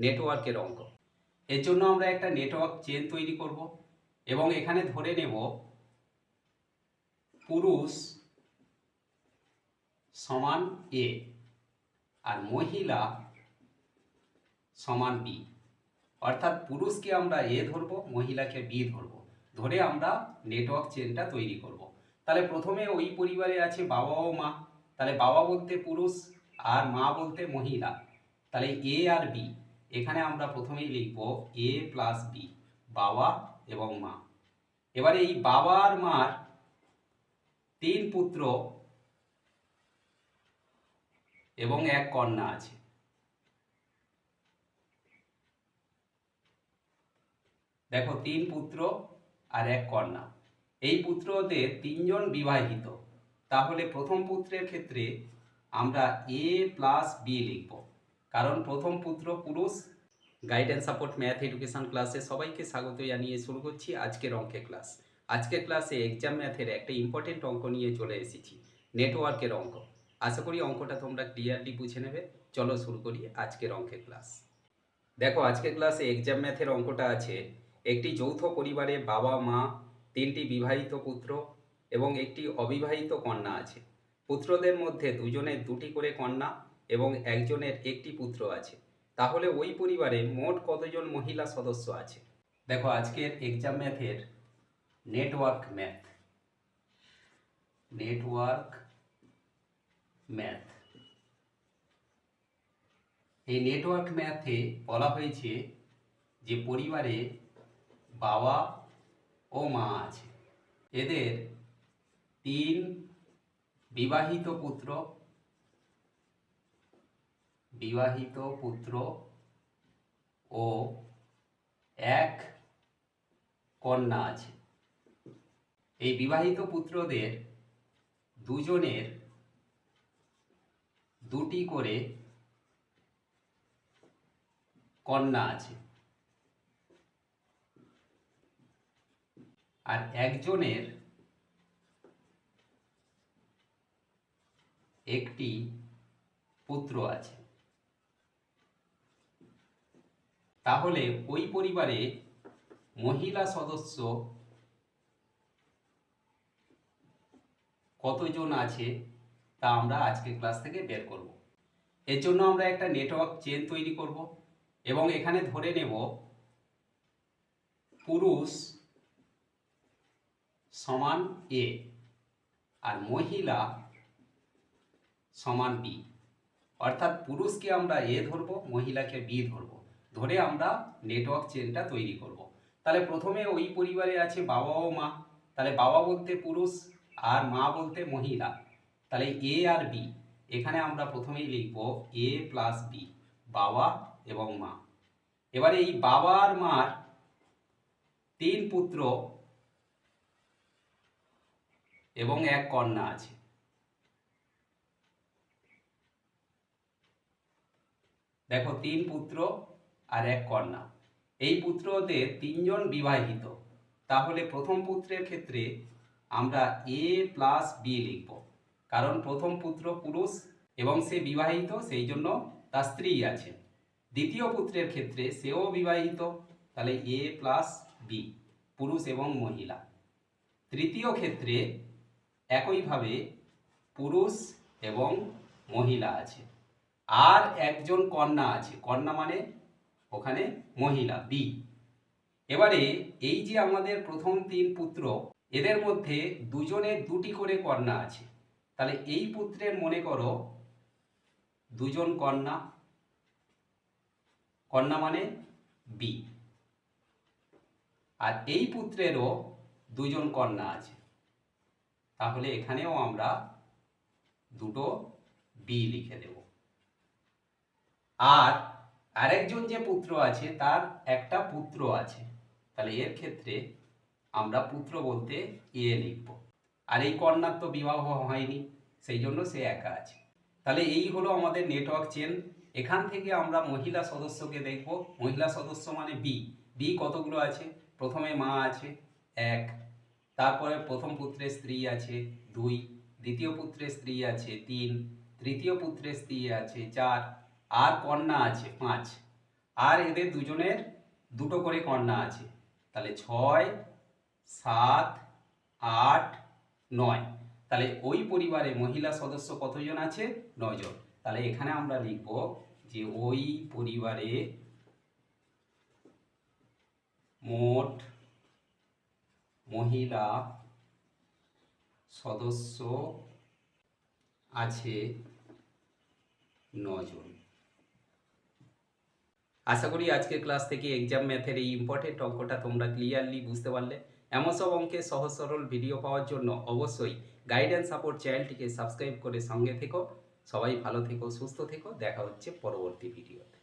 নেটওয়ার্কের অঙ্ক। এর জন্য আমরা একটা নেটওয়ার্ক চেন তৈরি করব এবং এখানে ধরে নেব পুরুষ সমান এ আর মহিলা সমান বি। অর্থাৎ পুরুষকে আমরা এ ধরবো, মহিলাকে বি ধরবো, ধরে আমরা নেটওয়ার্ক চেনটা তৈরি করব। তাহলে প্রথমে ওই পরিবারে আছে বাবা ও মা, তাহলে বাবা বলতে পুরুষ আর মা বলতে মহিলা, তাহলে এ আর বি। এখানে আমরা প্রথমেই লিখব এ প্লাস বি, বাবা এবং মা। এবারে এই বাবা আর মার 3 পুত্র এবং 1 কন্যা আছে। দেখো 3 পুত্র আর 1 কন্যা। এই পুত্রদের 3 জন বিবাহিত, তাহলে প্রথম পুত্রের ক্ষেত্রে আমরা এ প্লাস বি লিখব, কারণ প্রথম পুত্র পুরুষ। গাইডেন্স সাপোর্ট ম্যাথ এডুকেশন ক্লাসে সবাইকে স্বাগত জানিয়ে শুরু করছি আজকের অঙ্কের ক্লাস। আজকের ক্লাসে এক্সাম ম্যাথের একটা ইম্পর্টেন্ট অঙ্ক নিয়ে চলে এসেছি, নেটওয়ার্কের অঙ্ক। আশা করি অঙ্কটা তোমরা ক্লিয়ারলি বুঝে নেবে। চলো শুরু করি আজকের অঙ্কের ক্লাস। দেখো আজকের ক্লাসে এক্সাম ম্যাথের অঙ্কটা আছে, একটি যৌথ পরিবারে বাবা মা, 3টি বিবাহিত পুত্র এবং একটি অবিবাহিত কন্যা আছে। পুত্রদের মধ্যে দুজনের 2টি করে কন্যা এবং একজনের 1টি পুত্র আছে। তাহলে ওই পরিবারে মোট কতজন মহিলা সদস্য আছে? দেখো আজকের এক্সাম ম্যাথের নেটওয়ার্ক ম্যাথ এই নেটওয়ার্ক ম্যাথে বলা হয়েছে যে পরিবারে বাবা ও মা আছে, এদের 3 বিবাহিত পুত্র ও 1 কন্যা আছে। এই বিবাহিত পুত্রদের দুজনের 2টি করে কন্যা আছে আর একজনের 1টি পুত্র আছে। তাহলে ওই পরিবারে মহিলা সদস্য কতজন আছে তা আমরা আজকের ক্লাস থেকে বের করব। এর জন্য আমরা একটা নেটওয়ার্ক চেন তৈরি করব এবং এখানে ধরে নেব পুরুষ সমান এ আর মহিলা সমান বি। অর্থাৎ পুরুষকে আমরা এ ধরবো, মহিলাকে বি ধরবো, ধরে আমরা নেটওয়ার্ক চেনটা তৈরি করব। তাহলে প্রথমে ওই পরিবারে আছে বাবা ও মা, তাহলে বাবা বলতে পুরুষ আর মা বলতে মহিলা, তাহলে এ আর বি। এখানে আমরা প্রথমেই লিখব এ প্লাস বি, বাবা এবং মা। এবারে এই বাবা আর মার 3 পুত্র এবং 1 কন্যা আছে। দেখো 3 পুত্র আর 1 কন্যা। এই পুত্রদের 3 জন বিবাহিত, তাহলে প্রথম পুত্রের ক্ষেত্রে আমরা এ প্লাস বি লিখব, কারণ প্রথম পুত্র পুরুষ এবং সে বিবাহিত, সেই জন্য তার স্ত্রী আছে। দ্বিতীয় পুত্রের ক্ষেত্রে সেও বিবাহিত, তাহলে এ প্লাস বি, পুরুষ এবং মহিলা। তৃতীয় ক্ষেত্রে একইভাবে পুরুষ এবং মহিলা আছে, আর একজন কন্যা আছে, কন্যা মানে ওখানে মহিলা বি। এবারে এই যে আমাদের প্রথম 3 পুত্র, এদের মধ্যে দুজনের 2টি করে কন্যা আছে, তাহলে এই পুত্রের মনে করো 2 জন কন্যা, কন্যা মানে বি। আর এই পুত্রেরও 2 জন কন্যা আছে, তাহলে এখানেও আমরা 2টো বি লিখে দেব। আর আরেকজন যে পুত্র আছে তার একটা পুত্র আছে, তাহলে এর ক্ষেত্রে আমরা পুত্র বলতে এ লিখব। আর এই কন্যার তো বিবাহ হয়নি, সেই জন্য সে একা আছে। তাহলে এই হলো আমাদের নেটওয়ার্ক চেন। এখান থেকে আমরা মহিলা সদস্যকে দেখব। মহিলা সদস্য মানে বি। বি কতগুলো আছে? প্রথমে মা আছে 1, তারপরে প্রথম পুত্রের স্ত্রী আছে 2, দ্বিতীয় পুত্রের স্ত্রী আছে 3, তৃতীয় পুত্রের স্ত্রী আছে 4, আর কন্যা আছে 5। আর এদের দুজনের দুটো করে কন্যা আছে, তাহলে 6, 7, 8, 9। তাহলে ওই পরিবারে মহিলা সদস্য কতজন আছে? 9 জন। তাহলে এখানে আমরা লিখব যে ওই পরিবারে মোট মহিলা সদস্য আছে 9 জন। আশা করি আজকের ক্লাস থেকে এক্সাম ম্যাথের এই ইম্পর্টেন্ট অঙ্কটা তোমরা ক্লিয়ারলি বুঝতে পারলে। এমন সব অঙ্কের সহজ সরল ভিডিও পাওয়ার জন্য অবশ্যই গাইডেন্স সাপোর্ট চ্যানেলটিকে সাবস্ক্রাইব করে সঙ্গে থেকো। সবাই ভালো থেকো, সুস্থ থেকো, দেখা হচ্ছে পরবর্তী ভিডিওতে।